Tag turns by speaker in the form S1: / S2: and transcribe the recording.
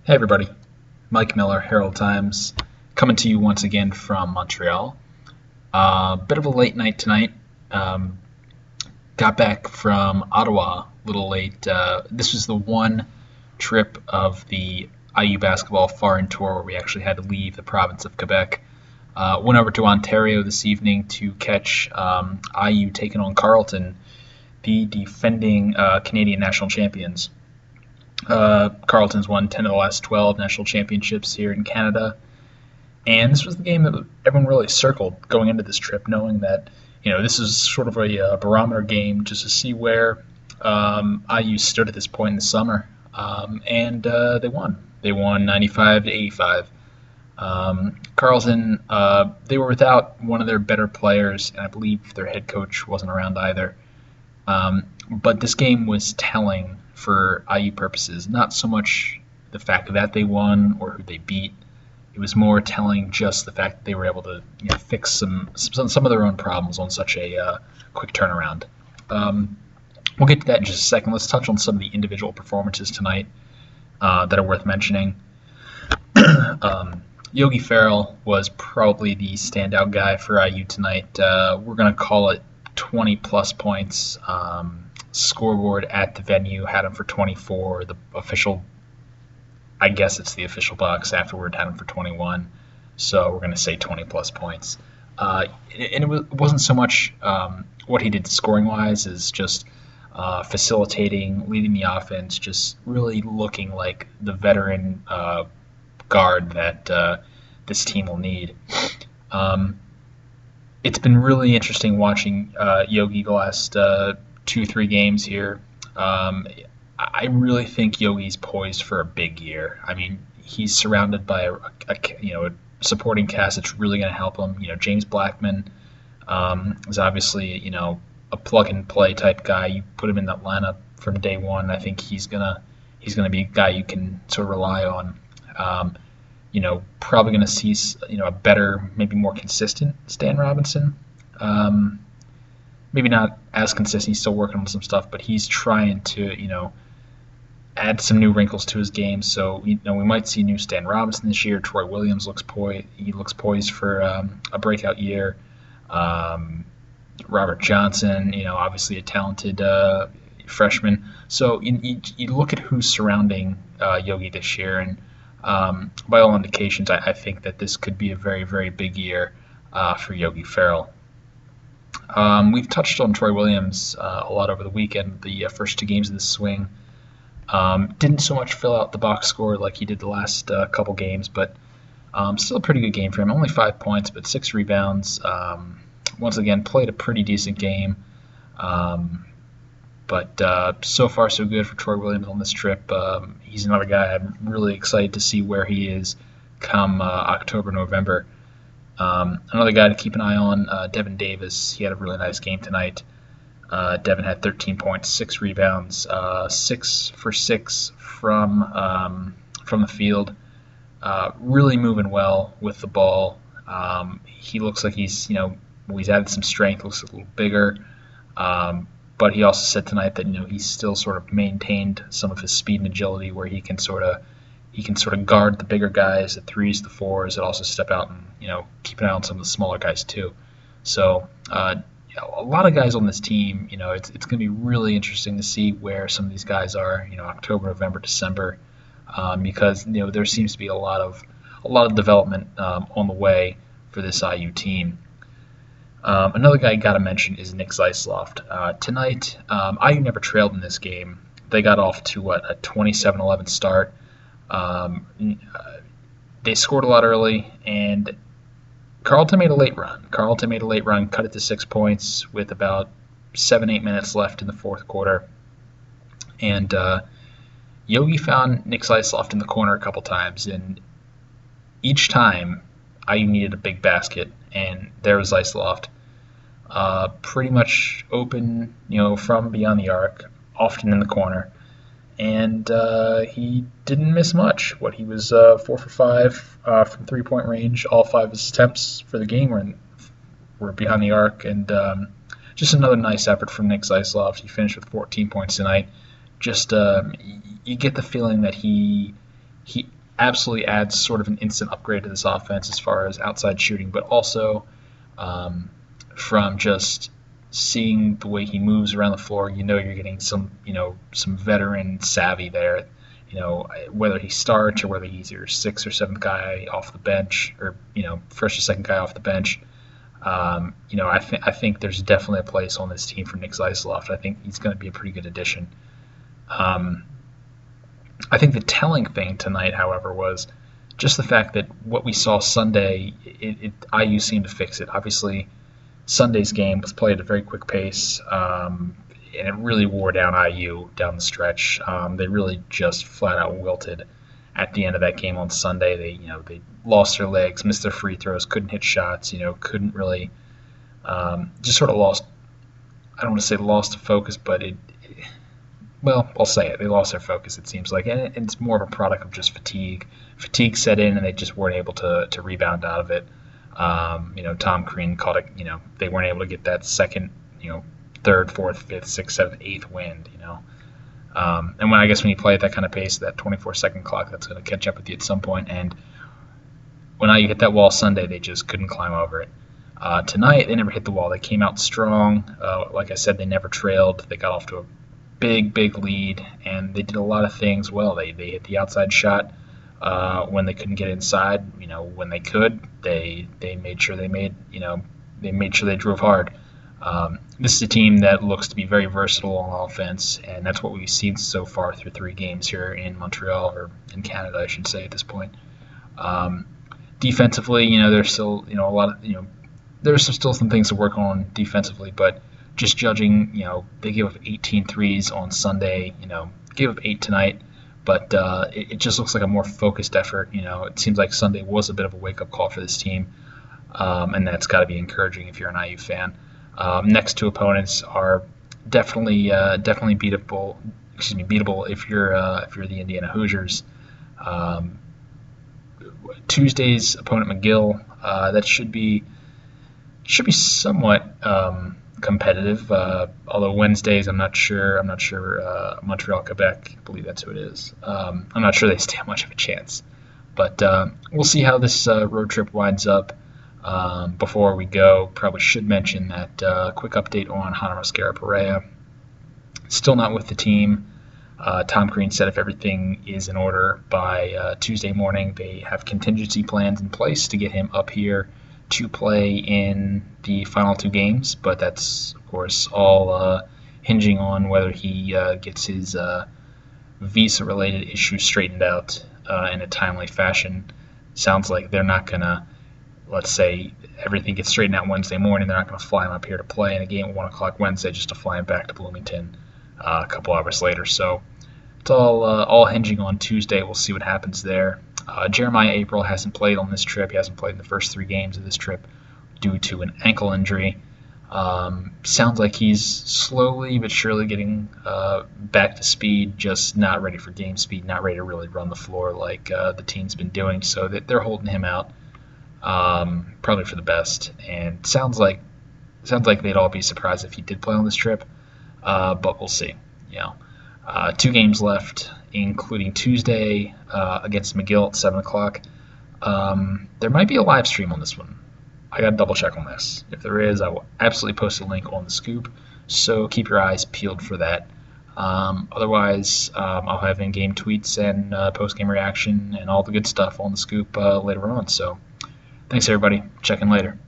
S1: Hey everybody, Mike Miller, Herald Times, coming to you once again from Montreal. Bit of a late night tonight. Got back from Ottawa a little late. This was the one trip of the IU basketball foreign tour where we actually had to leave the province of Quebec. Went over to Ontario this evening to catch IU taking on Carleton, the defending Canadian national champions. Carleton's won 10 of the last 12 national championships here in Canada. And this was the game that everyone really circled going into this trip, knowing that, this is sort of a barometer game just to see where IU stood at this point in the summer. And they won. They won 95 to 85. Carleton, they were without one of their better players, and I believe their head coach wasn't around either. But this game was telling for IU purposes, not so much the fact that they won or who they beat. It was more telling just the fact that they were able to fix some of their own problems on such a quick turnaround. We'll get to that in just a second. Let's touch on some of the individual performances tonight that are worth mentioning. Yogi Ferrell was probably the standout guy for IU tonight. We're going to call it 20-plus points. Scoreboard at the venue had him for 24. The official, I guess it's the official box afterward, had him for 21. So we're going to say 20-plus points. And it wasn't so much what he did scoring-wise as just facilitating, leading the offense, just really looking like the veteran guard that this team will need. It's been really interesting watching Yogi the last 2-3 games here. I really think Yogi's poised for a big year. I mean, he's surrounded by a supporting cast that's really going to help him. James Blackman is obviously a plug and play type guy. You put him in that lineup from day one. I think he's gonna be a guy you can sort of rely on. Probably going to see a better, maybe more consistent Stan Robinson. Maybe not as consistent. He's still working on some stuff, but he's trying to, add some new wrinkles to his game. So, we might see new Stan Robinson this year. Troy Williams looks poised for a breakout year. Robert Johnson, obviously a talented freshman. So you look at who's surrounding Yogi this year, and by all indications, I think that this could be a very, very big year for Yogi Ferrell. We've touched on Troy Williams a lot over the weekend, the first 2 games of the swing. Didn't so much fill out the box score like he did the last couple games, but still a pretty good game for him. Only 5 points, but 6 rebounds. Once again, played a pretty decent game. But so far, so good for Troy Williams on this trip. He's another guy I'm really excited to see where he is come October, November. Another guy to keep an eye on, Devin Davis. He had a really nice game tonight. Devin had 13 points, 6 rebounds, 6 for 6 from the field. Really moving well with the ball. He looks like he's added some strength, looks a little bigger. But he also said tonight that he's still sort of maintained some of his speed and agility, where he can sort of guard the bigger guys, the 3s, the 4s, and also step out and keep an eye on some of the smaller guys too. So a lot of guys on this team. It's going to be really interesting to see where some of these guys are. October, November, December, because there seems to be a lot of development on the way for this IU team. Another guy I got to mention is Nick Zeisloft. Tonight, IU never trailed in this game. They got off to a 27-11 start. They scored a lot early, and Carleton made a late run. Cut it to 6 points with about 7-8 minutes left in the fourth quarter. And Yogi found Nick Zeisloft in the corner a couple times, and each time IU needed a big basket, and there was Zeisloft, pretty much open, from beyond the arc, often in the corner. And he didn't miss much. He was 4 for 5 from three-point range. All 5 of his attempts for the game were behind the arc. And just another nice effort from Nick Zeisloft. He finished with 14 points tonight. Just you get the feeling that he absolutely adds sort of an instant upgrade to this offense as far as outside shooting, but also um, from just seeing the way he moves around the floor, you're getting some veteran savvy there. Whether he starts or whether he's your sixth or seventh guy off the bench, or first or second guy off the bench. I think there's definitely a place on this team for Nick Zeisloft. I think he's going to be a pretty good addition. Um, I think the telling thing tonight, however, was just the fact that what we saw Sunday, IU seemed to fix it. Obviously, Sunday's game was played at a very quick pace, and it really wore down IU down the stretch. They really just flat out wilted at the end of that game on Sunday. They lost their legs, missed their free throws, couldn't hit shots. Couldn't really just sort of lost. I don't want to say lost focus, but well, I'll say it. They lost their focus, it seems like, and it's more of a product of just fatigue. Fatigue set in, and they just weren't able to rebound out of it. Tom Crean caught it. They weren't able to get that second, third, fourth, fifth, sixth, seventh, eighth wind. And when you play at that kind of pace, that 24-second clock, that's going to catch up with you at some point. And when you hit that wall Sunday, they just couldn't climb over it. Tonight, they never hit the wall. They came out strong. Like I said, they never trailed. They got off to a big, big lead, and they did a lot of things well. They hit the outside shot when they couldn't get inside. When they could, they made sure they drove hard. This is a team that looks to be very versatile on offense, and that's what we've seen so far through 3 games here in Montreal, or in Canada, I should say, at this point. Defensively, there's still a lot of there's still some things to work on defensively, but just judging, they gave up 18 threes on Sunday, gave up 8 tonight, but it just looks like a more focused effort. It seems like Sunday was a bit of a wake-up call for this team, and that's got to be encouraging if you're an IU fan. Next 2 opponents are definitely beatable. Beatable if you're the Indiana Hoosiers. Tuesday's opponent, McGill, that should be somewhat competitive. Although Wednesdays, I'm not sure. Montreal, Quebec, I believe that's who it is. I'm not sure they stand much of a chance. But we'll see how this road trip winds up. Before we go, probably should mention that quick update on Hana Mosquera-Perea. Still not with the team. Tom Crean said if everything is in order by Tuesday morning, they have contingency plans in place to get him up here to play in the final 2 games, but that's, of course, all hinging on whether he gets his visa-related issues straightened out in a timely fashion. Sounds like they're not going to, let's say, everything gets straightened out Wednesday morning, they're not going to fly him up here to play in a game at 1 o'clock Wednesday just to fly him back to Bloomington a couple hours later. So it's all hinging on Tuesday. We'll see what happens there. Jeremiah April hasn't played on this trip. He hasn't played in the first 3 games of this trip due to an ankle injury. Sounds like he's slowly but surely getting back to speed, just not ready for game speed, not ready to really run the floor like the team's been doing. So that they're holding him out, probably for the best. And sounds like they'd all be surprised if he did play on this trip, but we'll see. 2 games left, including Tuesday against McGill at 7 o'clock. There might be a live stream on this one. I got to double check on this. If there is, I will absolutely post a link on the scoop, so keep your eyes peeled for that. Otherwise, I'll have in-game tweets and post-game reaction and all the good stuff on the scoop later on. So thanks, everybody. Check in later.